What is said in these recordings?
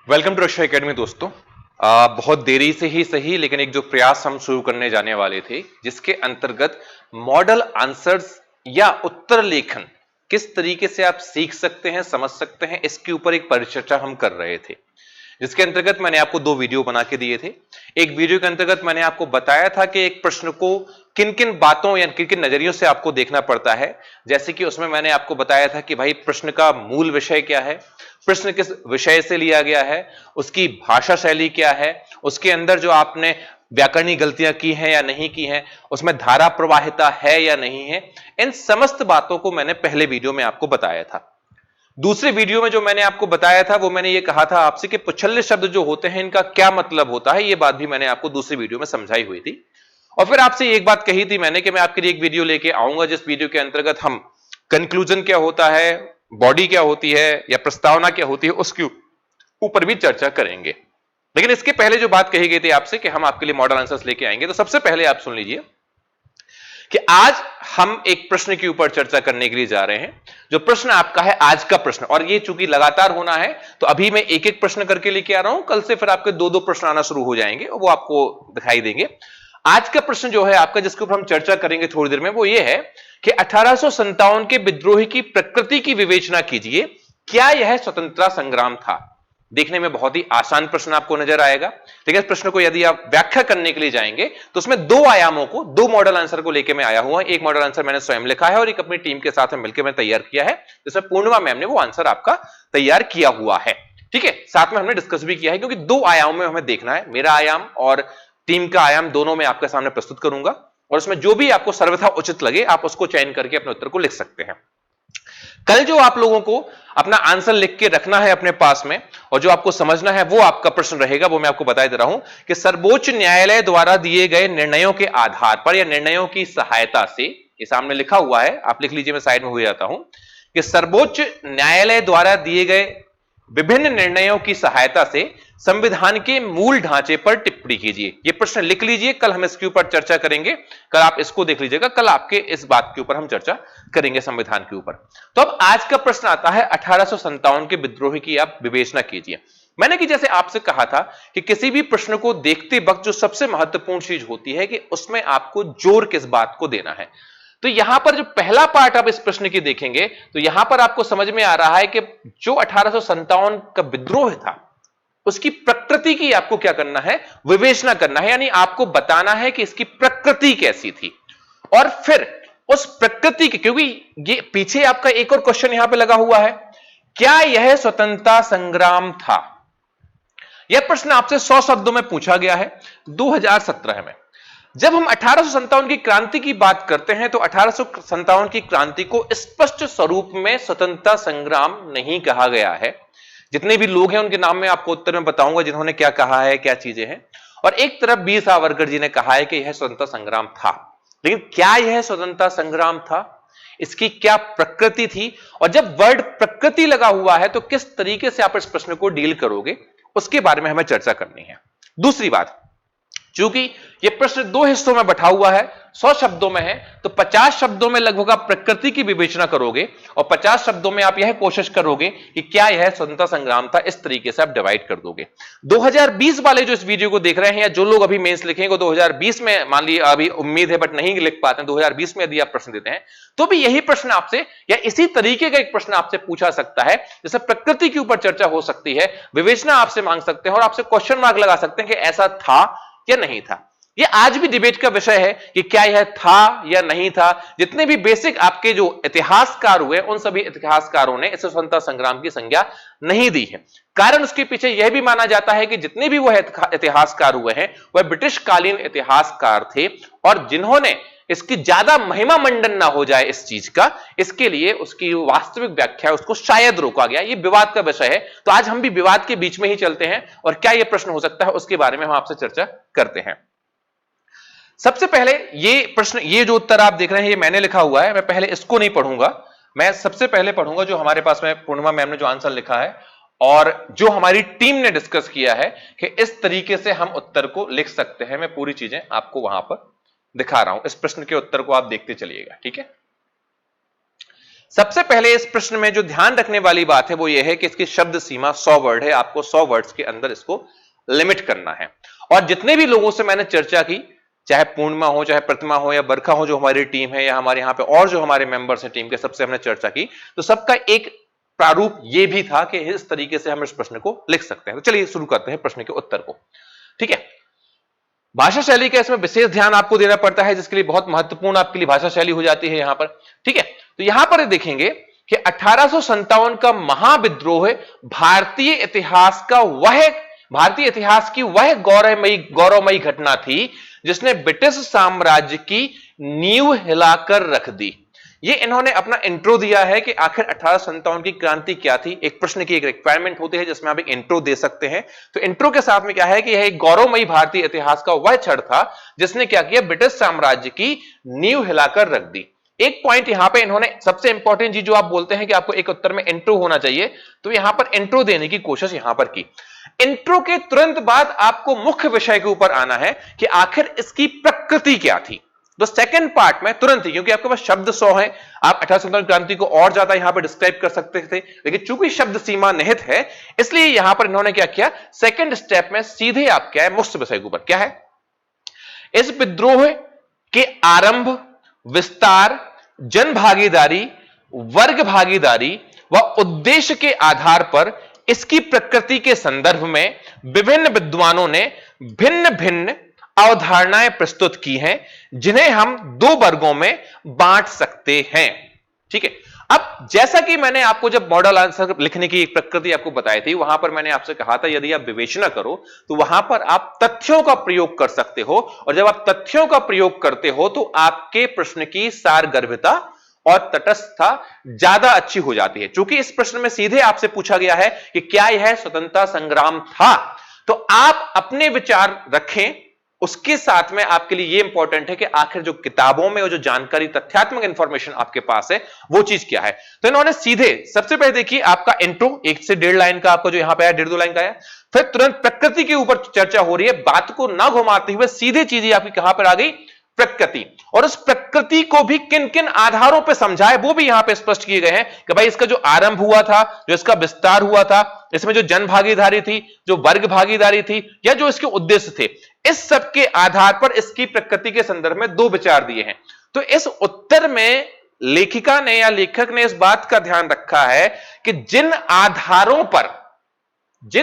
Welcome to Raksha academy दोस्तों। बहुत देरी से ही सही लेकिन एक जो प्रयास हम शुरू करने जाने वाले थे जिसके अंतर्गत मॉडल आंसर्स या उत्तर लेखन किस तरीके से आप सीख सकते हैं, समझ सकते हैं, इसके ऊपर एक परिचर्चा हम कर रहे थे, जिसके अंतर्गत मैंने आपको दो वीडियो बना के दिए थे। एक वीडियो के अंतर्गत मैंने आपको बताया था कि एक प्रश्न को किन किन बातों या किन किन नजरियों से आपको देखना पड़ता है। जैसे कि उसमें मैंने आपको बताया था कि भाई प्रश्न का मूल विषय क्या है, प्रश्न किस विषय से लिया गया है, उसकी भाषा शैली क्या है, उसके अंदर जो आपने व्याकरणिक गलतियां की हैं या नहीं की हैं, उसमें धारा प्रवाहिता है या नहीं है, इन समस्त बातों को मैंने पहले वीडियो में आपको बताया था। दूसरे वीडियो में जो मैंने आपको बताया था वो मैंने ये कहा था आपसे कि पुच्छल्य शब्द जो होते हैं इनका क्या मतलब होता है, ये बात भी मैंने आपको दूसरी वीडियो में समझाई हुई थी। और फिर आपसे एक बात कही थी मैंने कि मैं आपके लिए एक वीडियो लेके आऊंगा जिस वीडियो के अंतर्गत हम कंक्लूजन क्या होता है, बॉडी क्या होती है या प्रस्तावना क्या होती है, उसके ऊपर भी चर्चा करेंगे। लेकिन इसके पहले जो बात कही गई थी आपसे कि हम आपके लिए मॉडल आंसर्स लेके आएंगे, तो सबसे पहले आप सुन लीजिए कि आज हम एक प्रश्न के ऊपर चर्चा करने के लिए जा रहे हैं। जो प्रश्न आपका है आज का प्रश्न, और ये चूंकि लगातार होना है तो अभी मैं एक एक प्रश्न करके लेके आ रहा हूं, कल से फिर आपके दो दो प्रश्न आना शुरू हो जाएंगे और वो आपको दिखाई देंगे। आज का प्रश्न जो है आपका, जिसके ऊपर हम चर्चा करेंगे थोड़ी देर में, वो ये है कि 1857 के विद्रोह की प्रकृति की विवेचना कीजिए, क्या यह स्वतंत्रता संग्राम था। देखने में बहुत ही आसान प्रश्न आपको नजर आएगा, लेकिन इस प्रश्न को यदि आप व्याख्या करने के लिए जाएंगे तो उसमें दो आयामों को, दो मॉडल आंसर को लेकर मैं आया हुआ। एक मॉडल आंसर मैंने स्वयं लिखा है और एक अपनी टीम के साथ में मिलकर मैंने तैयार किया है, जिसमें पूर्णिमा मैम ने वो आंसर आपका तैयार किया हुआ है। ठीक है, साथ में हमने डिस्कस भी किया है, क्योंकि दो आयामों में हमें देखना है। मेरा आयाम और टीम का आयाम दोनों में आपके सामने प्रस्तुत करूंगा, और उसमें जो भी आपको सर्वथा उचित लगे आप उसको चयन करके अपने उत्तर को लिख सकते हैं। कल जो आप लोगों को अपना आंसर लिख के रखना है अपने पास में, और जो आपको समझना है वो आपका प्रश्न रहेगा, वो मैं आपको बता दे रहा हूं कि सर्वोच्च न्यायालय द्वारा दिए गए निर्णयों के आधार पर या निर्णयों की सहायता से, ये सामने लिखा हुआ है, आप लिख लीजिए, मैं साइड में हो जाता हूं, कि सर्वोच्च न्यायालय द्वारा दिए गए विभिन्न निर्णयों की सहायता से संविधान के मूल ढांचे पर टिप्पणी कीजिए। ये प्रश्न लिख लीजिए, कल हम इसके ऊपर चर्चा करेंगे, कल आप इसको देख लीजिएगा, कल आपके इस बात के ऊपर हम चर्चा करेंगे संविधान के ऊपर। तो अब आज का प्रश्न आता है 1857 के विद्रोह की आप विवेचना कीजिए। मैंने कि जैसे आपसे कहा था कि किसी भी प्रश्न को देखते वक्त जो सबसे महत्वपूर्ण चीज होती है कि उसमें आपको जोर किस बात को देना है। तो यहां पर जो पहला पार्ट आप इस प्रश्न की देखेंगे तो यहां पर आपको समझ में आ रहा है कि जो 1857 का विद्रोह था उसकी प्रकृति की आपको क्या करना है, विवेचना करना है, यानी आपको बताना है कि इसकी प्रकृति कैसी थी। और फिर उस प्रकृति की, क्योंकि ये पीछे आपका एक और क्वेश्चन यहां पे लगा हुआ है, क्या यह स्वतंत्रता संग्राम था। यह प्रश्न आपसे 100 शब्दों में पूछा गया है 2017 में। जब हम 1857 की क्रांति की बात करते हैं तो 1857 की क्रांति को स्पष्ट स्वरूप में स्वतंत्रता संग्राम नहीं कहा गया है। जितने भी लोग हैं उनके नाम में आपको उत्तर में बताऊंगा जिन्होंने क्या कहा है, क्या चीजें हैं। और एक तरफ वीर सावरकर जी ने कहा है कि यह स्वतंत्रता संग्राम था, लेकिन क्या यह स्वतंत्रता संग्राम था, इसकी क्या प्रकृति थी, और जब वर्ड प्रकृति लगा हुआ है तो किस तरीके से आप इस प्रश्न को डील करोगे, उसके बारे में हमें चर्चा करनी है। दूसरी बात, चूंकि यह प्रश्न दो हिस्सों में बटा हुआ है, 100 शब्दों में है, तो 50 शब्दों में लगभग आप प्रकृति की विवेचना करोगे और 50 शब्दों में आप यह कोशिश करोगे कि क्या यह स्वतंत्रता संग्राम था। इस तरीके से आप डिवाइड कर दोगे। 2020 वाले जो इस वीडियो को देख रहे हैं या जो लोग अभी मेंस लिखेंगे 2020 में, मान ली अभी उम्मीद है बट नहीं लिख पाते हैं, 2020 में यदि आप प्रश्न देते हैं तो भी यही प्रश्न आपसे या इसी तरीके का एक प्रश्न आपसे पूछा सकता है, जैसे प्रकृति के ऊपर चर्चा हो सकती है, विवेचना आपसे मांग सकते हैं और आपसे क्वेश्चन मार्क लगा सकते हैं कि ऐसा था या नहीं था। यह आज भी डिबेट का विषय है कि क्या यह था या नहीं था। जितने भी बेसिक आपके जो इतिहासकार हुए उन सभी इतिहासकारों ने इसे स्वतंत्रता संग्राम की संज्ञा नहीं दी है। कारण उसके पीछे यह भी माना जाता है कि जितने भी वह इतिहासकार हुए हैं वह ब्रिटिश कालीन इतिहासकार थे, और जिन्होंने इसकी ज्यादा महिमा मंडन ना हो जाए इस चीज का, इसके लिए उसकी वास्तविक व्याख्या उसको शायद रोका गया। ये विवाद का विषय है, तो आज हम भी विवाद के बीच में ही चलते हैं और क्या यह प्रश्न हो सकता है उसके बारे में हम आपसे चर्चा करते हैं। सबसे पहले ये प्रश्न, ये जो उत्तर आप देख रहे हैं ये मैंने लिखा हुआ है, मैं पहले इसको नहीं पढ़ूंगा, मैं सबसे पहले पढ़ूंगा जो हमारे पास में पूर्णिमा मैम ने जो आंसर लिखा है और जो हमारी टीम ने डिस्कस किया है कि इस तरीके से हम उत्तर को लिख सकते हैं। मैं पूरी चीजें आपको वहां पर दिखा रहा हूं, इस प्रश्न के उत्तर को आप देखते चलिएगा, ठीक है। सबसे पहले इस प्रश्न में जो ध्यान रखने वाली बात है वो ये है कि इसकी शब्द सीमा 100 वर्ड है, आपको 100 वर्ड्स के अंदर इसको लिमिट करना है। और जितने भी लोगों से मैंने चर्चा की, चाहे पूर्णिमा हो, चाहे प्रतिमा हो या बरखा हो, जो हमारी टीम है या हमारे यहां पे और जो हमारे मेंबर्स हैं टीम के, सबसे हमने चर्चा की, तो सबका एक प्रारूप ये भी था कि इस तरीके से हम इस प्रश्न को लिख सकते हैं। तो चलिए शुरू करते हैं प्रश्न के उत्तर को। ठीक है, भाषा शैली का इसमें विशेष ध्यान आपको देना पड़ता है, जिसके लिए बहुत महत्वपूर्ण आपके लिए भाषा शैली हो जाती है यहां पर। ठीक है, तो यहां पर देखेंगे कि 1857 का महाविद्रोह भारतीय इतिहास की वह गौरवमयी घटना थी जिसने ब्रिटिश साम्राज्य की नींव हिलाकर रख दी। ये इन्होंने अपना इंट्रो दिया है कि आखिर 1857 की क्रांति क्या थी। एक प्रश्न की एक रिक्वायरमेंट होती है जिसमें आप एक इंट्रो दे सकते हैं। तो इंट्रो के साथ में क्या है कि यह एक गौरवमयी भारतीय इतिहास का वह क्षण था जिसने क्या किया, ब्रिटिश साम्राज्य की नींव हिलाकर रख दी। एक पॉइंट यहां पे इन्होंने, सबसे इंपॉर्टेंट चीज जो आप बोलते हैं कि आपको एक उत्तर में इंट्रो होना चाहिए, तो यहां पर इंट्रो देने की कोशिश यहां पर की। इंट्रो के तुरंत बाद आपको मुख्य विषय के ऊपर आना है कि आखिर इसकी प्रकृति क्या थी। तो सेकंड पार्ट में तुरंत ही, क्योंकि आपके पास शब्द 100 है, आप 1857 क्रांति को और ज्यादा यहां पर डिस्क्राइब कर सकते थे, लेकिन चूंकि शब्द सीमा निहित है, इसलिए यहां पर इन्होंने क्या किया, सेकंड स्टेप में सीधे आप क्या है, मुख्य विषय के ऊपर क्या है, इस विद्रोह के आरंभ, विस्तार, जन भागीदारी, वर्ग भागीदारी व उद्देश्य के आधार पर इसकी प्रकृति के संदर्भ में विभिन्न विद्वानों ने भिन्न भिन्न अवधारणाएं प्रस्तुत की हैं, जिन्हें हम दो वर्गों में बांट सकते हैं। ठीक है, अब जैसा कि मैंने आपको जब मॉडल आंसर लिखने की एक प्रकृति आपको बताई थी, वहां पर मैंने आपसे कहा था यदि आप विवेचना करो तो वहां पर आप तथ्यों का प्रयोग कर सकते हो, और जब आप तथ्यों का प्रयोग करते हो तो आपके प्रश्न की सारगर्भिता और तटस्थता ज्यादा अच्छी हो जाती है। चूंकि इस प्रश्न में सीधे आपसे पूछा गया है कि क्या यह स्वतंत्रता संग्राम था, तो आप अपने विचार रखें, उसके साथ में आपके लिए यह इंपॉर्टेंट है कि आखिर जो किताबों में और जो जानकारी, तथ्यात्मक इंफॉर्मेशन आपके पास है वो चीज क्या है। तो इन्होंने सीधे सबसे पहले देखिए आपका इंट्रो 1 से 1.5 लाइन का आपको जो यहां पे है 1.5-2 लाइन का है, फिर तुरंत प्रकृति के ऊपर चर्चा हो रही है, बात को ना घुमाते हुए सीधे चीजें आपकी कहां पर आ गई, प्रकृति। और उस प्रकृति को भी किन किन आधारों पर समझा है वो भी यहां पे स्पष्ट किए गए हैं कि भाई इसका जो आरंभ हुआ था, जो इसका विस्तार हुआ था, इसमें जो जन भागीदारी थी, जो वर्ग भागीदारी थी, या जो इसके उद्देश्य थे, इस सब के आधार पर इसकी प्रकृति के संदर्भ में दो विचार दिए हैं। तो इस उत्तर में लेखिका ने या लेखक ने इस बात का ध्यान रखा है कि जिन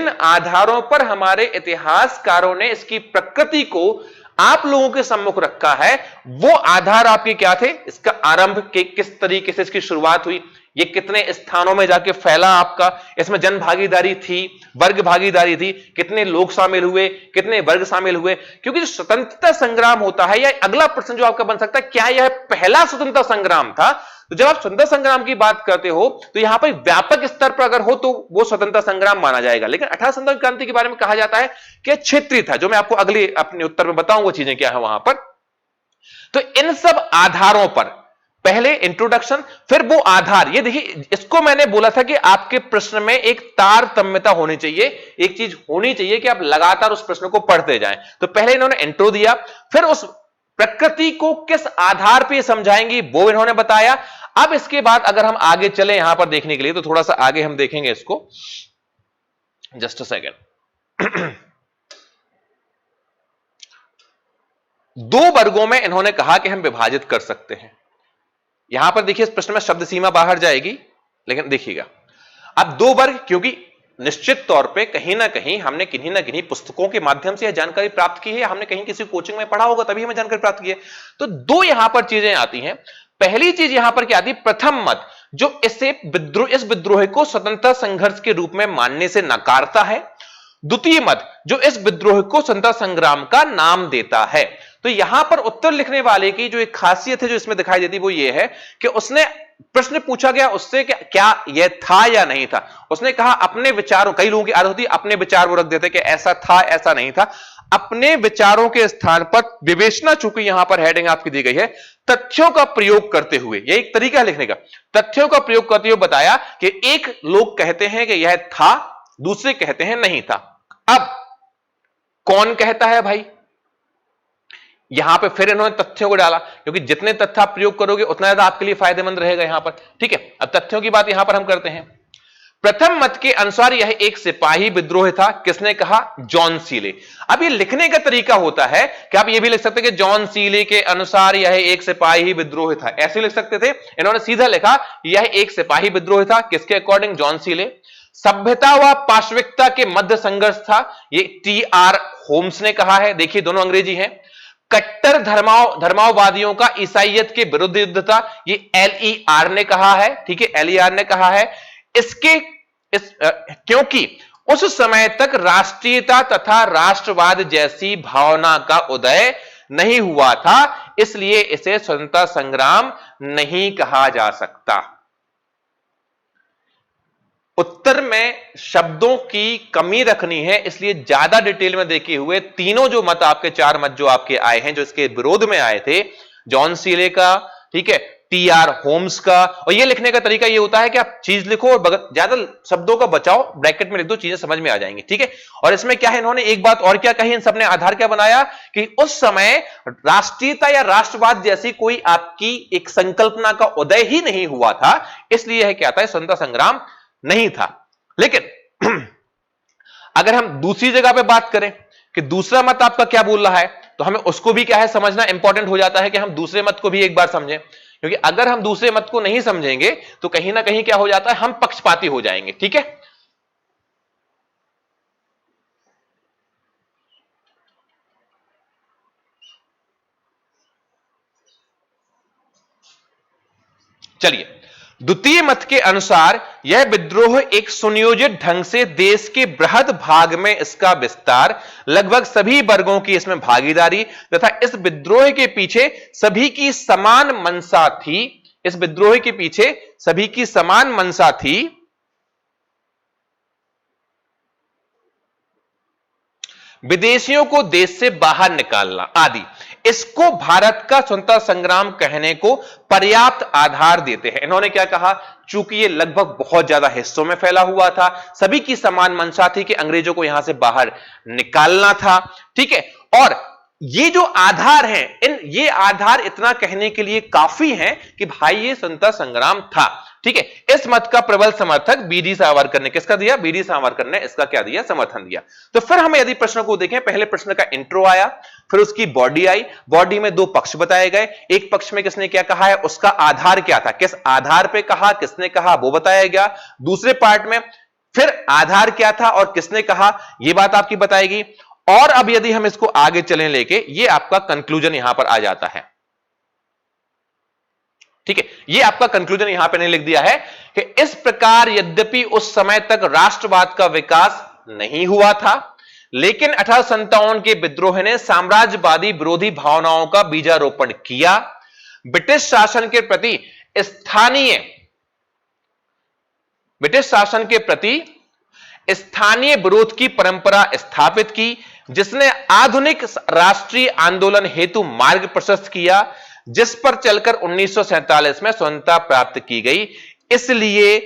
आधारों पर हमारे इतिहासकारों ने इसकी प्रकृति को आप लोगों के सम्मुख रखा है, वो आधार आपके क्या थे, इसका आरंभ के किस तरीके से इसकी शुरुआत हुई, ये कितने स्थानों में जाके फैला आपका, इसमें जन भागीदारी थी, वर्ग भागीदारी थी, कितने लोग शामिल हुए, कितने वर्ग शामिल हुए। क्योंकि जो स्वतंत्रता संग्राम होता है, या अगला प्रश्न जो आपका बन सकता है, क्या यह पहला स्वतंत्रता संग्राम था। तो जब आप स्वतंत्रता संग्राम की बात करते हो तो यहां पर व्यापक स्तर पर अगर हो तो वो स्वतंत्रता संग्राम माना जाएगा, लेकिन 1857 क्रांति के बारे में कहा जाता है कि क्षेत्रीय था, जो मैं आपको अगले अपने उत्तर में बताऊंगा वो चीजें क्या है वहां पर। तो इन सब आधारों पर पहले इंट्रोडक्शन, फिर वो आधार, ये देखिए इसको मैंने बोला था कि आपके प्रश्न में एक तारतम्यता होनी चाहिए, एक चीज होनी चाहिए कि आप लगातार उस प्रश्न को पढ़ते जाएं। तो पहले इन्होंने इंट्रो दिया, फिर उस प्रकृति को किस आधार पर समझाएंगी वो इन्होंने बताया। अब इसके बाद अगर हम आगे चले यहां पर देखने के लिए, तो थोड़ा सा आगे हम देखेंगे इसको, जस्ट अ सेकेंड। दो वर्गों में इन्होंने कहा कि हम विभाजित कर सकते हैं। यहां पर देखिए इस प्रश्न में शब्द सीमा बाहर जाएगी, लेकिन देखिएगा अब दो वर्ग, क्योंकि निश्चित तौर पे कहीं ना कहीं हमने किन्हीं ना किन्हीं पुस्तकों के माध्यम से यह जानकारी प्राप्त की है, हमने कहीं किसी कोचिंग में पढ़ा होगा तभी हमें जानकारी प्राप्त की है। तो दो यहां पर चीजें आती हैं। पहली चीज यहां पर क्या आती, प्रथम मत जो इस विद्रोह को स्वतंत्रता संघर्ष के रूप में मानने से नकारता है, द्वितीय मत जो इस विद्रोह को स्वतंत्रता संग्राम का नाम देता है। तो यहां पर उत्तर लिखने वाले की जो एक खासियत है जो इसमें दिखाई देती वो ये है कि उसने प्रश्न पूछा गया उससे क्या यह था या नहीं था, उसने कहा अपने विचारों, कई लोगों की आदत होती है अपने विचार वो रख देते कि ऐसा था ऐसा नहीं था, अपने विचारों के स्थान पर विवेचना, चूंकि यहां पर हेडिंग आपकी दी गई है, तथ्यों का प्रयोग करते हुए, यह एक तरीका है लिखने का, तथ्यों का प्रयोग करते हुए बताया कि एक लोग कहते हैं कि यह था, दूसरे कहते हैं नहीं था। अब कौन कहता है भाई, यहां पे फिर इन्होंने तथ्यों को डाला, क्योंकि जितने तथ्य आप प्रयोग करोगे उतना ज्यादा आपके लिए फायदेमंद रहेगा यहां पर। ठीक है, अब तथ्यों की बात यहां पर हम करते हैं। प्रथम मत के अनुसार यह एक सिपाही विद्रोह था। किसने कहा? जॉन सीले। अब ये लिखने का तरीका होता है कि आप ये भी लिख सकते कि जॉन सीले के अनुसार यह एक सिपाही विद्रोह था, ऐसे लिख सकते थे। इन्होंने सीधा लिखा यह एक सिपाही विद्रोह था, किसके अकॉर्डिंग? जॉन सीले। सभ्यता व पाशविकता के मध्य संघर्ष था, ये टी.आर. होम्स ने कहा है। देखिए दोनों अंग्रेजी हैं। कट्टर धर्माववादियों का ईसाइयत के विरुद्ध युद्ध था, ये एल.ई.आर. ने कहा है। ठीक है, एल.ई.आर. ने कहा है। क्योंकि उस समय तक राष्ट्रीयता तथा राष्ट्रवाद जैसी भावना का उदय नहीं हुआ था, इसलिए इसे स्वतंत्रता संग्राम नहीं कहा जा सकता। उत्तर में शब्दों की कमी रखनी है, इसलिए ज्यादा डिटेल में देखे हुए तीनों जो मत आपके, चार मत जो आपके आए हैं, जो इसके विरोध में आए थे, जॉन सीले का, ठीक है, टी.आर. होम्स का। और ये लिखने का तरीका ये होता है कि आप चीज लिखो और ज्यादा शब्दों का बचाओ, ब्रैकेट में लिख दो, चीजें समझ में आ जाएंगी। ठीक है, और इसमें क्या है, इन्होंने एक बात और क्या कही, इन सबने आधार क्या बनाया कि उस समय राष्ट्रीयता या राष्ट्रवाद जैसी कोई आपकी एक संकल्पना का उदय ही नहीं हुआ था, इसलिए यह क्या था, स्वतंत्रता संग्राम नहीं था। लेकिन अगर हम दूसरी जगह पे बात करें कि दूसरा मत आपका क्या बोल रहा है, तो हमें उसको भी क्या है समझना इंपॉर्टेंट हो जाता है कि हम दूसरे मत को भी एक बार समझें, क्योंकि अगर हम दूसरे मत को नहीं समझेंगे तो कहीं ना कहीं क्या हो जाता है, हम पक्षपाती हो जाएंगे। ठीक है, चलिए, द्वितीय मत के अनुसार यह विद्रोह एक सुनियोजित ढंग से देश के बृहद भाग में इसका विस्तार, लगभग सभी वर्गों की इसमें भागीदारी तथा इस विद्रोह के पीछे सभी की समान मंशा थी। इस विद्रोह के पीछे सभी की समान मंशा थी। विदेशियों को देश से बाहर निकालना आदि। इसको भारत का स्वतंत्रता संग्राम कहने को पर्याप्त आधार देते हैं। इन्होंने क्या कहा, चूंकि ये लगभग बहुत ज्यादा हिस्सों में फैला हुआ था, सभी की समान मंशा थी कि अंग्रेजों को यहां से बाहर निकालना था। ठीक है, और ये जो आधार हैं, ये आधार इतना कहने के लिए काफी हैं कि भाई ये स्वतंत्रता संग्राम था। ठीक है, इस मत का प्रबल समर्थक बी.डी. सावरकर ने किसका दिया? बी.डी. सावरकर ने इसका क्या दिया? समर्थन दिया। तो फिर हम यदि प्रश्न को देखें, पहले प्रश्न का इंट्रो आया, फिर उसकी बॉडी आई, बॉडी में दो पक्ष बताए गए। एक पक्ष में किसने क्या कहा है, उसका आधार क्या था, किस आधार पे कहा, किसने कहा, वो बताया गया। दूसरे पार्ट में फिर आधार क्या था और किसने कहा, ये बात आपकी बताएगी। और अब यदि हम इसको आगे चलें लेके, ये आपका कंक्लूजन यहां पर आ जाता है। ठीक है, ये आपका कंक्लूजन यहां पे नहीं लिख दिया है कि इस प्रकार यद्यपि उस समय तक राष्ट्रवाद का विकास नहीं हुआ था, लेकिन 1857 के विद्रोह ने साम्राज्यवादी विरोधी भावनाओं का बीजारोपण किया। ब्रिटिश शासन के प्रति स्थानीय विरोध की परंपरा स्थापित की, जिसने आधुनिक राष्ट्रीय आंदोलन हेतु मार्ग प्रशस्त किया, जिस पर चलकर 1947 में स्वतंत्रता प्राप्त की गई। इसलिए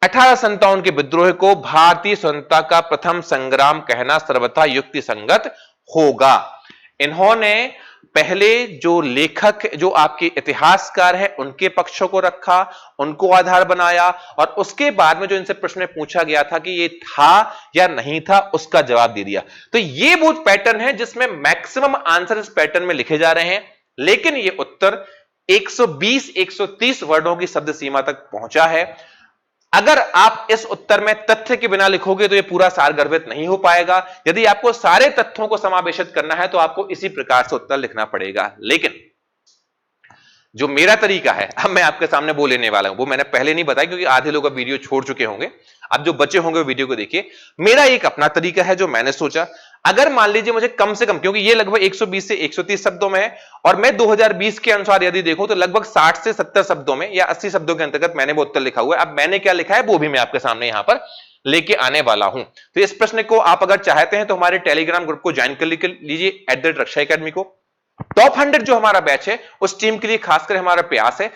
1857 के विद्रोह को भारतीय स्वतंत्रता का प्रथम संग्राम कहना सर्वथा युक्ति संगत होगा। इन्होंने पहले जो लेखक, जो आपके इतिहासकार हैं, उनके पक्षों को रखा, उनको आधार बनाया, और उसके बाद में जो इनसे प्रश्न पूछा गया था कि ये था या नहीं था, उसका जवाब दे दिया। तो ये वो पैटर्न है जिसमें मैक्सिमम आंसर इस पैटर्न में लिखे जा रहे हैं, लेकिन ये उत्तर 120-130 वर्डों की शब्द सीमा तक पहुंचा है। अगर आप इस उत्तर में तथ्य के बिना लिखोगे तो यह पूरा सारगर्भित नहीं हो पाएगा। यदि आपको सारे तथ्यों को समावेशित करना है तो आपको इसी प्रकार से उत्तर लिखना पड़ेगा। लेकिन जो मेरा तरीका है, अब मैं आपके सामने वो लेने वाला हूं, वो मैंने पहले नहीं बताया क्योंकि आधे लोग वीडियो छोड़ चुके होंगे। अब जो बचे होंगे वीडियो को देखिए। मेरा एक अपना तरीका है जो मैंने सोचा, अगर मान लीजिए मुझे कम से कम, क्योंकि ये लगभग 120 से 130 शब्दों में है, और मैं 2020 के अनुसार यदि देखूं तो लगभग 60 से 70 शब्दों में या 80 शब्दों के अंतर्गत मैंने वो उत्तर लिखा हुआ है। अब मैंने क्या लिखा है वो भी मैं आपके सामने यहां पर लेके आने वाला हूं। तो इस प्रश्न को आप अगर चाहते हैं तो हमारे टेलीग्राम ग्रुप को ज्वाइन कर लीजिए, @रक्षा एकेडमी को। टॉप 100 जो हमारा बैच है, उस टीम के लिए खासकर हमारा प्रयास है,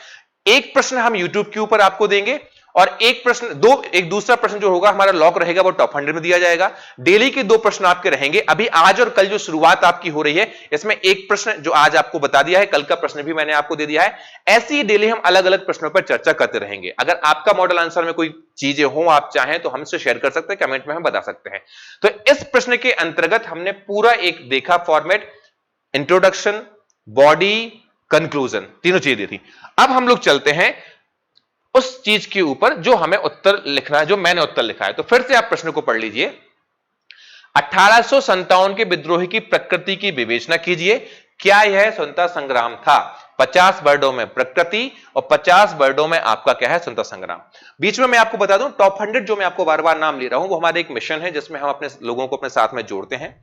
एक प्रश्न हम यूट्यूब के ऊपर आपको देंगे और एक दूसरा प्रश्न जो होगा हमारा लॉक रहेगा वो टॉप 100 में दिया जाएगा। डेली के 2 प्रश्न आपके रहेंगे। अभी आज और कल जो शुरुआत आपकी हो रही है इसमें एक प्रश्न जो आज आपको बता दिया है, कल का प्रश्न भी मैंने आपको दे दिया है। ऐसे ही डेली हम अलग अलग प्रश्नों पर चर्चा करते रहेंगे। अगर आपका मॉडल आंसर में कोई चीजें हो, आप चाहें तो हमसे शेयर कर सकते हैं, कमेंट में हम बता सकते हैं। तो इस प्रश्न के अंतर्गत हमने पूरा एक देखा फॉर्मेट, इंट्रोडक्शन, बॉडी, कंक्लूजन, तीनों चीजें दी थी। अब हम लोग चलते हैं उस चीज के ऊपर जो हमें उत्तर लिखना है, जो मैंने उत्तर लिखा है। तो फिर से आप प्रश्न को पढ़ लीजिए। 1857 के विद्रोह की प्रकृति की विवेचना कीजिए। क्या यह स्वतंत्रता संग्राम था? 50 वर्डों में प्रकृति और 50 वर्डों में आपका क्या है? स्वतंत्रता संग्राम। बीच में मैं आपको बता दूं, टॉप 100 जो मैं आपको बार बार नाम ले रहा हूं वो हमारा एक मिशन है जिसमें हम अपने लोगों को अपने साथ में जोड़ते हैं।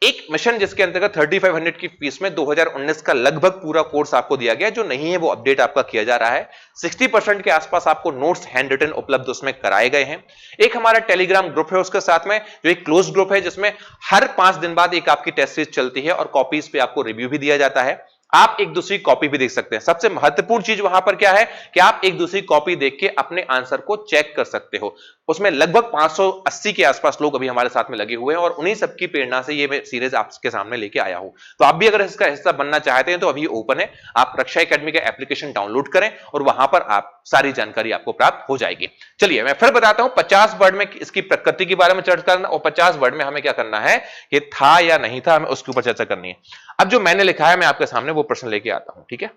एक मिशन जिसके अंतर्गत 3500 की फीस में 2019 का लगभग पूरा कोर्स आपको दिया गया। जो नहीं है वो अपडेट आपका किया जा रहा है। 60% के आसपास आपको नोट्स हैंड रिटन उपलब्ध उसमें कराए गए हैं। एक हमारा टेलीग्राम ग्रुप है उसके साथ में, जो एक क्लोज ग्रुप है जिसमें हर 5 दिन बाद एक आपकी टेस्ट सीरीज चलती है और कॉपीज पे आपको रिव्यू भी दिया जाता है। आप एक दूसरी कॉपी भी देख सकते हैं। सबसे महत्वपूर्ण चीज वहां पर क्या है कि आप एक दूसरी कॉपी देख के अपने आंसर को चेक कर सकते हो। उसमें लगभग 580 के आसपास लोग अभी हमारे साथ में लगे हुए हैं और उन्हीं सबकी प्रेरणा से ये मैं सीरीज आपके सामने लेके आया हूं। तो आप भी अगर इसका हिस्सा बनना चाहते हैं तो अभी ओपन है। आप रक्षा एकेडमी का एप्लीकेशन डाउनलोड करें और वहां पर आप सारी जानकारी आपको प्राप्त हो जाएगी। चलिए मैं फिर बताता हूं। 50 वर्ड में इसकी प्रकृति के बारे में चर्चा करना और 50 वर्ड में हमें क्या करना है, ये था या नहीं था, हमें उसके ऊपर चर्चा करनी है। अब जो मैंने लिखा है मैं आपके सामने वो प्रश्न लेके आता हूं, ठीक है।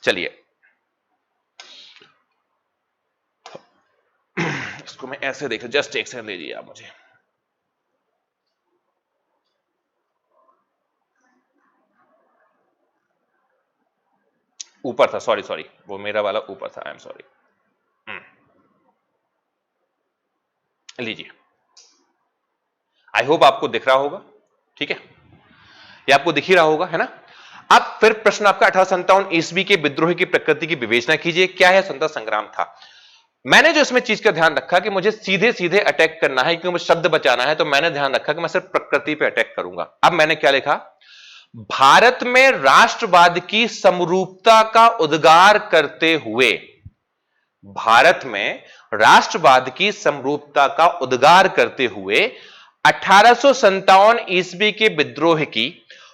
चलिए इसको मैं ऐसे देखो, जस्ट एक सेकंड लीजिए आप मुझे। ऊपर था, सॉरी वो मेरा वाला ऊपर था, आई एम सॉरी। लीजिए, आई होप आपको दिख रहा होगा, ठीक है, ये आपको दिख ही रहा होगा, है ना। अब फिर प्रश्न आपका 1857 ईस्वी के विद्रोह की प्रकृति की विवेचना कीजिए। क्या है? स्वतंत्रता संग्राम था। मैंने जो इसमें चीज का ध्यान रखा कि मुझे सीधे सीधे अटैक करना है क्योंकि मुझे शब्द बचाना है, तो मैंने ध्यान रखा कि मैं सिर्फ प्रकृति पे अटैक करूंगा। अब मैंने क्या लिखा? भारत में राष्ट्रवाद की समरूपता का उद्गार करते हुए, भारत में राष्ट्रवाद की समरूपता का उद्गार करते हुए 1857 ईस्वी के विद्रोह की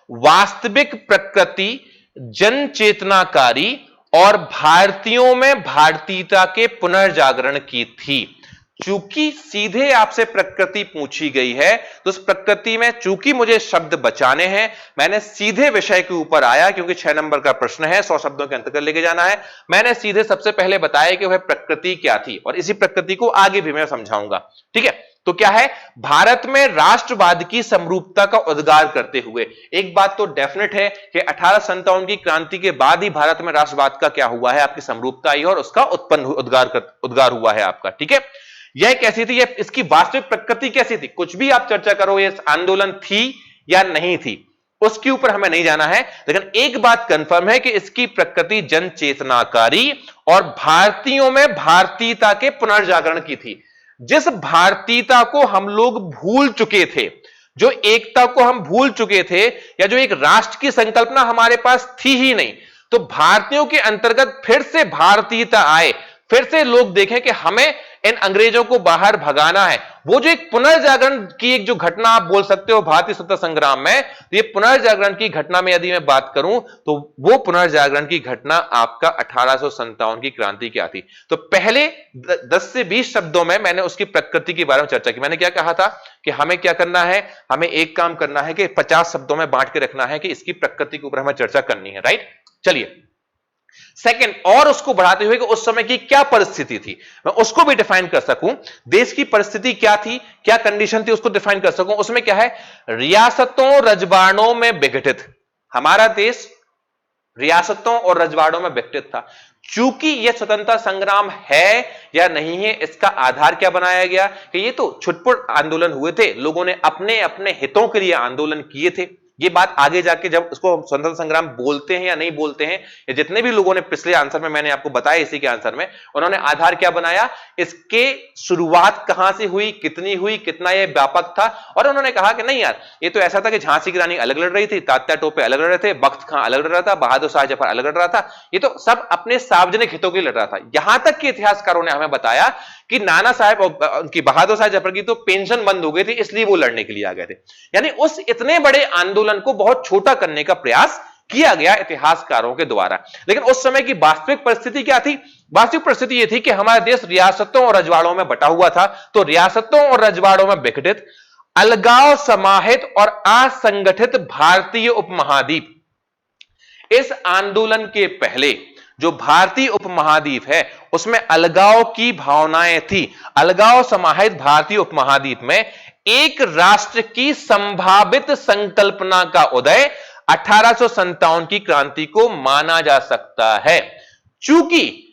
वास्तविक प्रकृति जन चेतनाकारी और भारतीयों में भारतीयता के पुनर्जागरण की थी। चूंकि सीधे आपसे प्रकृति पूछी गई है तो उस प्रकृति में चूंकि मुझे शब्द बचाने हैं, मैंने सीधे विषय के ऊपर आया क्योंकि 6 नंबर का प्रश्न है, 100 शब्दों के अंतर्गत लेके जाना है। मैंने सीधे सबसे पहले बताया कि वह प्रकृति क्या थी और इसी प्रकृति को आगे भी मैं समझाऊंगा, ठीक है। तो क्या है? भारत में राष्ट्रवाद की समरूपता का उद्गार करते हुए। एक बात तो डेफिनेट है कि 1857 की क्रांति के बाद ही भारत में राष्ट्रवाद का क्या हुआ है, आपकी समरूपता आई और उसका उद्गार हुआ है आपका, ठीक है। यह कैसी थी, यह इसकी वास्तविक प्रकृति कैसी थी, कुछ भी आप चर्चा करो, ये आंदोलन थी या नहीं थी, उसके ऊपर हमें नहीं जाना है। लेकिन एक बात कंफर्म है कि इसकी प्रकृति जन चेतनाकारी और भारतीयों में भारतीयता के पुनर्जागरण की थी। जिस भारतीयता को हम लोग भूल चुके थे, जो एकता को हम भूल चुके थे, या जो एक राष्ट्र की संकल्पना हमारे पास थी ही नहीं, तो भारतीयों के अंतर्गत फिर से भारतीयता आए, फिर से लोग देखें कि हमें इन अंग्रेजों को बाहर भगाना है। वो जो एक पुनर्जागरण की एक जो घटना आप बोल सकते हो भारतीय स्वतंत्रता संग्राम में, तो ये पुनर्जागरण की घटना में यदि मैं बात करूं तो वो पुनर्जागरण की घटना आपका 1857 की क्रांति क्या थी। तो पहले 10 से 20 शब्दों में मैंने उसकी प्रकृति के बारे में चर्चा की। मैंने क्या कहा था कि हमें क्या करना है, हमें एक काम करना है कि 50 शब्दों में बांट के रखना है कि इसकी प्रकृति के ऊपर हमें चर्चा करनी है, राइट। चलिए सेकंड, और उसको बढ़ाते हुए कि उस समय की क्या परिस्थिति थी, मैं उसको भी डिफाइन कर सकूं। देश की परिस्थिति क्या थी, क्या कंडीशन थी, उसको डिफाइन कर सकूं। उसमें क्या है, रियासतों रजवाड़ों में विघटित, हमारा देश रियासतों और रजवाड़ों में विघटित था। चूंकि यह स्वतंत्रता संग्राम है या नहीं है, इसका आधार क्या बनाया गया कि ये तो छुटपुट आंदोलन हुए थे, लोगों ने अपने अपने हितों के लिए आंदोलन किए थे। ये बात आगे जाके जब उसको स्वतंत्रता संग्राम बोलते हैं या नहीं बोलते हैं, या जितने भी लोगों ने पिछले आंसर में मैंने आपको बताया इसी के आंसर में, उन्होंने आधार क्या बनाया, इसके शुरुआत कहां से हुई, कितनी हुई, कितना ये व्यापक था, और उन्होंने कहा कि नहीं यार ये तो ऐसा था कि झांसी की रानी अलग लड़ रही थी, तात्या टोपे अलग लड़ रहे थे, बख्त खां अलग लड़ रहा था, बहादुर शाह जफर अलग लड़ रहा था, ये तो सब अपने सार्वजनिक हितों के लिए लड़ रहा था। यहां तक कि इतिहासकारों ने हमें बताया कि नाना साहब उनकी बहादुर शाह जफर की तो पेंशन बंद हो गई थी, इसलिए वो लड़ने के लिए आ गए थे। यानी उस इतने बड़े आंदोलन को बहुत छोटा करने का प्रयास किया गया इतिहासकारों के द्वारा। लेकिन उस समय की वास्तविक परिस्थिति क्या थी? वास्तविक परिस्थिति यह थी कि हमारा देश रियासतों और रजवाड़ों में बटा हुआ था। तो रियासतों और रजवाड़ों में विघटित, अलगाव समाहित और असंगठित भारतीय उपमहाद्वीप, इस आंदोलन के पहले जो भारतीय उपमहाद्वीप है उसमें अलगाव की भावनाएं थी। अलगाव समाहित भारतीय उपमहाद्वीप में एक राष्ट्र की संभावित संकल्पना का उदय 1857 की क्रांति को माना जा सकता है। चूंकि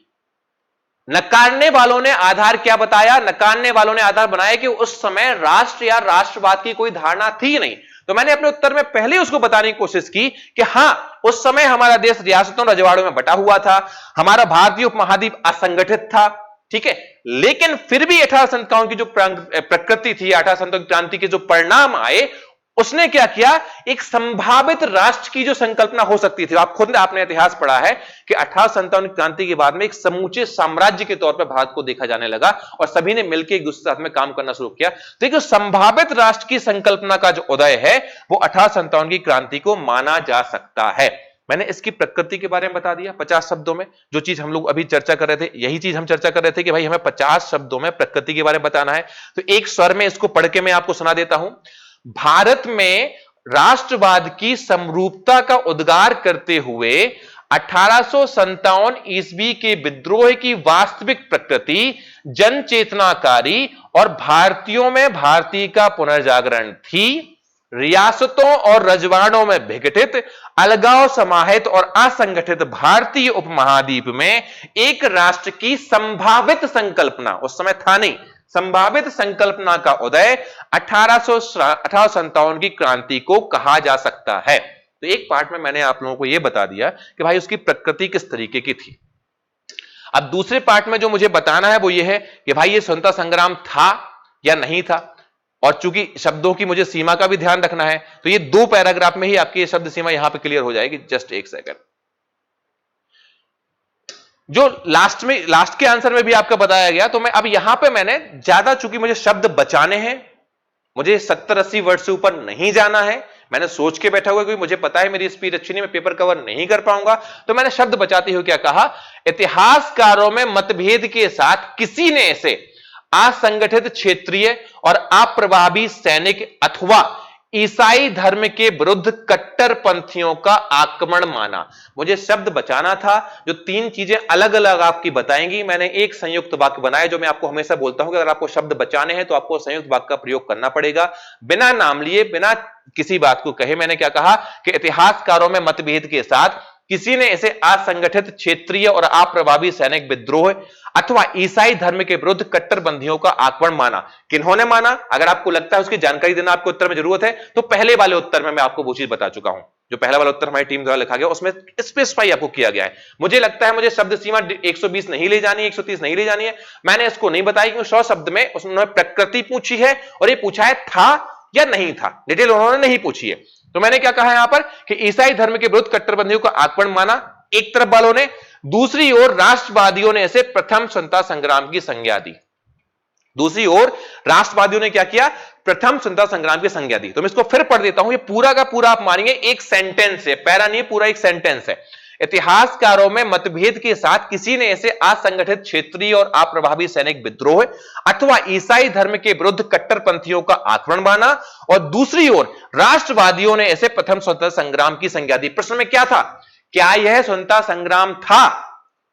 नकारने वालों ने आधार क्या बताया? नकारने वालों ने आधार बनाया कि उस समय राष्ट्र या राष्ट्रवाद की कोई धारणा थी नहीं। तो मैंने अपने उत्तर में पहले उसको बताने की कोशिश की कि हां, उस समय हमारा देश रियासतों और रजवाड़ों में बटा हुआ था, हमारा भारतीय उपमहाद्वीप असंगठित था, ठीक है। लेकिन फिर भी 1857 की जो प्रकृति थी, 1857 क्रांति के जो परिणाम आए, उसने क्या किया, एक संभावित राष्ट्र की जो संकल्पना हो सकती थी, आप खुद आपने इतिहास पढ़ा है कि 1857 क्रांति के बाद में एक समूचे साम्राज्य के तौर पर भारत को देखा जाने लगा और सभी ने मिलकर एक दूसरे के साथ में काम करना शुरू किया। तो एक जो संभावित राष्ट्र की संकल्पना का जो उदय है वो 1857 की क्रांति को माना जा सकता है। मैंने इसकी प्रकृति के बारे में बता दिया 50 शब्दों में। जो चीज हम लोग अभी चर्चा कर रहे थे, यही चीज हम चर्चा कर रहे थे कि भाई हमें 50 शब्दों में प्रकृति के बारे में बताना है। तो एक स्वर में इसको पढ़ के मैं आपको सुना देता हूं। भारत में राष्ट्रवाद की समरूपता का उद्गार करते हुए 1857 ईस्वी के विद्रोह की वास्तविक प्रकृति जन चेतनाकारी और भारतीयों में भारतीय का पुनर्जागरण थी। रियासतों और रजवाड़ों में विघटित, अलगाव समाहित और असंगठित भारतीय उपमहाद्वीप में एक राष्ट्र की संभावित संकल्पना, उस समय था नहीं, संभावित संकल्पना का उदय 1857 की क्रांति को कहा जा सकता है। तो एक पार्ट में मैंने आप लोगों को यह बता दिया कि भाई उसकी प्रकृति किस तरीके की थी। अब दूसरे पार्ट में जो मुझे बताना है वो ये है कि भाई ये स्वतंत्रता संग्राम था या नहीं था, और चूंकि शब्दों की मुझे सीमा का भी ध्यान रखना है तो ये 2 पैराग्राफ में ही आपकी ये शब्द सीमा यहां पे क्लियर हो जाएगी। जस्ट एक सेकंड। जो लास्ट के आंसर में भी आपका बताया गया, तो मैं अब यहां पे मैंने ज्यादा, चूंकि मुझे शब्द बचाने हैं, मुझे 70-80 वर्ड से ऊपर नहीं जाना है, मैंने सोच के बैठा हुआ क्योंकि मुझे पता है मेरी स्पीड अच्छी नहीं, मैं पेपर कवर नहीं कर पाऊंगा, तो मैंने शब्द बचाते हुए क्या कहा, इतिहासकारों में मतभेद के साथ किसी ने इसे असंगठित क्षेत्रीय और अप्रभावी सैनिक अथवा ईसाई धर्म के विरुद्ध कट्टरपंथियों का आक्रमण माना। मुझे शब्द बचाना था, जो 3 चीजें अलग अलग आपकी बताएंगी। मैंने एक संयुक्त वाक्य बनाया, जो मैं आपको हमेशा बोलता हूं कि अगर आपको शब्द बचाने हैं तो आपको संयुक्त वाक्य का प्रयोग करना पड़ेगा, बिना नाम लिए, बिना किसी बात को कहे। मैंने क्या कहा कि इतिहासकारों में मतभेद के साथ किसी ने इसे असंगठित क्षेत्रीय और अप्रभावी सैनिक विद्रोह अथवा ईसाई धर्म के विरुद्ध कट्टरबंदियों का आक्रमण माना। किन्होंने माना? अगर आपको लगता है उसकी जानकारी देना आपको उत्तर में जरूरत है तो पहले वाले उत्तर में मैं आपको वो चीज बता चुका हूं। जो पहला वाला उत्तर हमारी टीम द्वारा लिखा गया उसमें स्पेसिफाई आपको किया गया है। मुझे लगता है मुझे शब्द सीमा 120 नहीं ले जानी है, 130 नहीं ले जानी है, मैंने इसको नहीं बताई क्योंकि 100 शब्द में उन्होंने प्रकृति पूछी है और ये पूछा है था या नहीं था, डिटेल उन्होंने नहीं पूछी है। तो मैंने क्या कहा यहां पर कि ईसाई धर्म के विरुद्ध कट्टरबंदियों का आक्रमण माना एक तरफ वालों ने, दूसरी ओर राष्ट्रवादियों ने इसे प्रथम स्वतंत्रता संग्राम की संज्ञा दी। दूसरी ओर राष्ट्रवादियों ने क्या किया? प्रथम स्वतंत्रता संग्राम की संज्ञा दी। तो मैं इसको फिर पढ़ देता हूं, ये पूरा का पूरा आप मानेंगे एक सेंटेंस है, पैरा नहीं, पूरा एक सेंटेंस है। इतिहासकारों में मतभेद के साथ किसी ने इसे असंगठित क्षेत्रीय और अप्रभावी सैनिक विद्रोह अथवा ईसाई धर्म के विरुद्ध कट्टरपंथियों का आक्रमण माना, और दूसरी ओर राष्ट्रवादियों ने इसे प्रथम स्वतंत्रता संग्राम की संज्ञा दी। प्रश्न में क्या था? क्या यह स्वतंत्रता संग्राम था?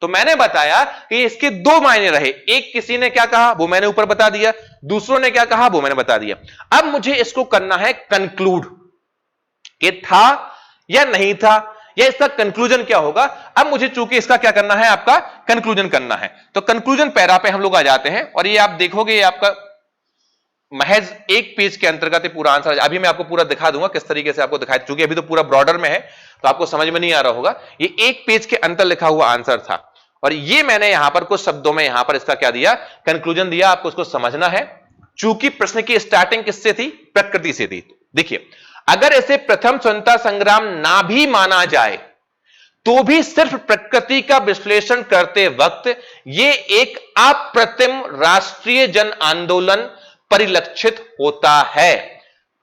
तो मैंने बताया कि इसके 2 मायने रहे। एक किसी ने क्या कहा वो मैंने ऊपर बता दिया, दूसरों ने क्या कहा वो मैंने बता दिया। अब मुझे इसको करना है कंक्लूड कि था या नहीं था, या इसका कंक्लूजन क्या होगा। अब मुझे चूंकि इसका क्या करना है, आपका कंक्लूजन करना है, तो कंक्लूजन पैरा पे हम लोग आ जाते हैं और ये आप देखोगे ये आपका महज एक पेज के अंतर्गत ये पूरा आंसर, अभी मैं आपको पूरा दिखा दूंगा किस तरीके से आपको दिखाया, क्योंकि अभी तो पूरा ब्रॉडर में है तो आपको समझ में नहीं आ रहा होगा। ये एक पेज के अंतर लिखा हुआ आंसर था और ये मैंने यहां पर कुछ शब्दों में यहां पर इसका क्या दिया, कंक्लूजन दिया। आपको उसको समझना है। चूंकि प्रश्न की स्टार्टिंग किससे थी, प्रकृति से थी। देखिए, अगर इसे प्रथम स्वतंत्रता संग्राम ना भी माना जाए तो भी सिर्फ प्रकृति का विश्लेषण करते वक्त यह एक अप्रतिम राष्ट्रीय जन आंदोलन परिलक्षित होता है।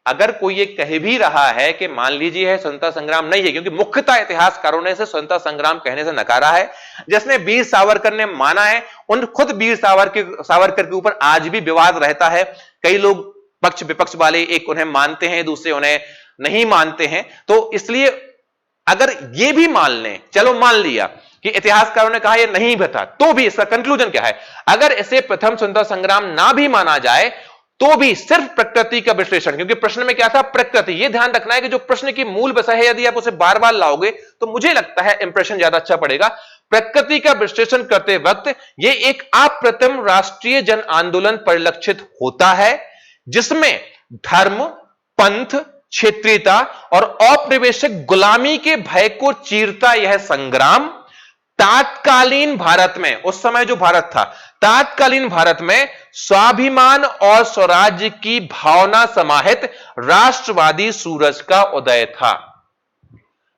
अगर कोई ये कह भी रहा है कि मान लीजिए है स्वतंत्रता संग्राम नहीं है, क्योंकि मुख्यतः इतिहासकारों ने इसे स्वतंत्रता संग्राम कहने से नकारा है, जिसने वीर सावरकर ने माना है। उन खुद वीर सावरकर के ऊपर आज भी विवाद रहता है। कई लोग पक्ष विपक्ष वाले एक उन्हें मानते हैं, दूसरे उन्हें नहीं मानते हैं। तो इसलिए अगर ये भी मान लें, चलो मान लिया कि इतिहासकारों ने कहा ये नहीं बता, तो भी इसका कंक्लूजन क्या है, अगर इसे प्रथम स्वतंत्रता संग्राम ना भी माना जाए तो भी सिर्फ प्रकृति का विश्लेषण, क्योंकि प्रश्न में क्या था, प्रकृति। यह ध्यान रखना है कि जो प्रश्न की मूल विषय है यदि आप उसे बार बार लाओगे तो मुझे लगता है इंप्रेशन ज्यादा अच्छा पड़ेगा। प्रकृति का विश्लेषण करते वक्त यह एक अप्रतिम राष्ट्रीय जन आंदोलन परिलक्षित होता है, जिसमें धर्म, पंथ, क्षेत्रीयता और औपनिवेशिक गुलामी के भय को चीरता यह संग्राम तात्कालीन भारत में, उस समय जो भारत था, तात्कालीन भारत में स्वाभिमान और स्वराज्य की भावना समाहित राष्ट्रवादी सूरज का उदय था।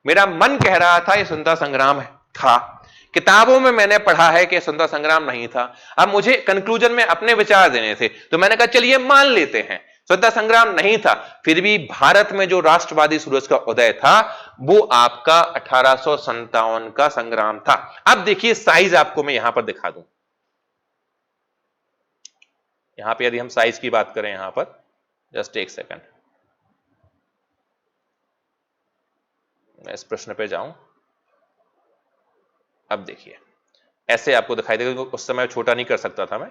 मेरा मन कह रहा था यह स्वतंत्रता संग्राम था, किताबों में मैंने पढ़ा है कि स्वतंत्रता संग्राम नहीं था। अब मुझे कंक्लूजन में अपने विचार देने थे तो मैंने कहा चलिए मान लेते हैं स्वतंत्रता संग्राम नहीं था, फिर भी भारत में जो राष्ट्रवादी सूरज का उदय था वो आपका 1857 का संग्राम था। अब देखिए साइज आपको मैं यहां पर दिखा दूं। यहां पे यदि हम साइज की बात करें, यहां पर जस्ट एक सेकंड, मैं इस प्रश्न पे जाऊं। अब देखिए ऐसे आपको दिखाई देगा, उस समय छोटा नहीं कर सकता था मैं।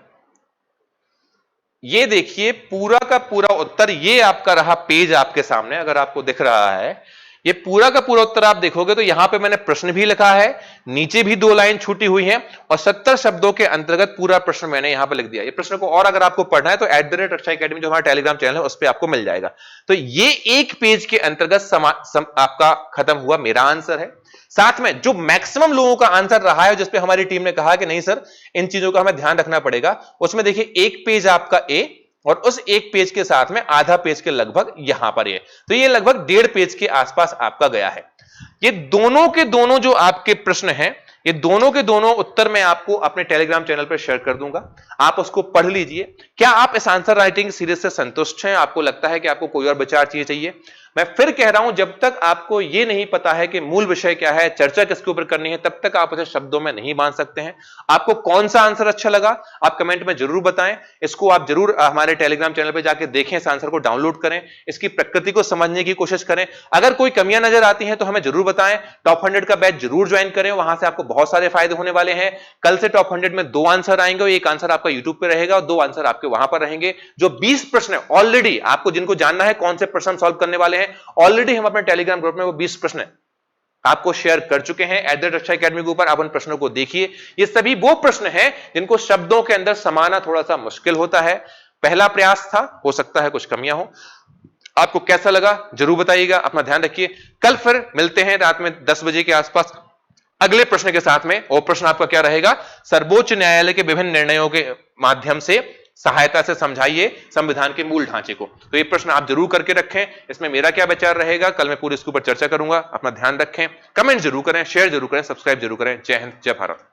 ये देखिए पूरा का पूरा उत्तर, ये आपका रहा पेज आपके सामने, अगर आपको दिख रहा है ये पूरा का पूरा उत्तर आप देखोगे तो यहां पे मैंने प्रश्न भी लिखा है, नीचे भी 2 लाइन छूटी हुई है और 70 शब्दों के अंतर्गत पूरा प्रश्न मैंने यहां पे लिख दिया। ये प्रश्न को और अगर आपको पढ़ना है तो @रक्षा एकेडमी जो हमारा टेलीग्राम चैनल है उस पर आपको मिल जाएगा। तो ये एक पेज के अंतर्गत आपका खत्म हुआ, मेरा आंसर है। साथ में जो मैक्सिमम लोगों का आंसर रहा है, जिसपे हमारी टीम ने कहा कि नहीं सर इन चीजों का हमें ध्यान रखना पड़ेगा, उसमें देखिए एक पेज आपका ए और उस एक पेज के साथ में आधा पेज के लगभग यहां पर है, तो ये लगभग 1.5 पेज के आसपास आपका गया है। ये दोनों के दोनों जो आपके प्रश्न हैं, ये दोनों के दोनों उत्तर मैं आपको अपने टेलीग्राम चैनल पर शेयर कर दूंगा, आप उसको पढ़ लीजिए। क्या आप इस आंसर राइटिंग सीरीज से संतुष्ट हैं? आपको लगता है कि आपको कोई और विचार चाहिए? मैं फिर कह रहा हूं, जब तक आपको यह नहीं पता है कि मूल विषय क्या है, चर्चा किसके ऊपर करनी है, तब तक आप उसे शब्दों में नहीं बांध सकते हैं। आपको कौन सा आंसर अच्छा लगा आप कमेंट में जरूर बताएं। इसको आप जरूर हमारे टेलीग्राम चैनल पे जाके देखें, इस आंसर को डाउनलोड करें, इसकी प्रकृति को समझने की कोशिश करें। अगर कोई कमियां नजर आती हैं तो हमें जरूर बताएं। टॉप 100 का बैच जरूर ज्वाइन करें, वहां से आपको बहुत सारे फायदे होने वाले हैं। कल से टॉप 100 में 2 आंसर आएंगे, एक आंसर आपका यूट्यूब पे रहेगा और 2 आंसर आपके वहां पर रहेंगे। जो 20 प्रश्न ऑलरेडी आपको, जिनको जानना है कौन से प्रश्न सॉल्व करने वाले हैं, ऑलरेडी हम अपने टेलीग्राम ग्रुप में वो 20 प्रश्न आपको शेयर कर चुके हैं @रक्षा एकेडमी के ऊपर। आप उन प्रश्नों को देखिए। ये सभी वो प्रश्न हैं जिनको शब्दों के अंदर समाना थोड़ा सा मुश्किल होता है। पहला प्रयास था, हो सकता है कुछ कमियां हो। आपको कैसा लगा जरूर बताइएगा। अपना ध्यान रखिए। कल फिर मिलते हैं रात में 10 बजे के आसपास अगले प्रश्न के साथ में। और प्रश्न आपका क्या रहेगा, सर्वोच्च न्यायालय के विभिन्न निर्णयों के माध्यम से सहायता से समझाइए संविधान के मूल ढांचे को। तो ये प्रश्न आप जरूर करके रखें। इसमें मेरा क्या विचार रहेगा कल मैं पूरे इसके ऊपर चर्चा करूंगा। अपना ध्यान रखें, कमेंट जरूर करें, शेयर जरूर करें, सब्सक्राइब जरूर करें। जय हिंद, जय भारत।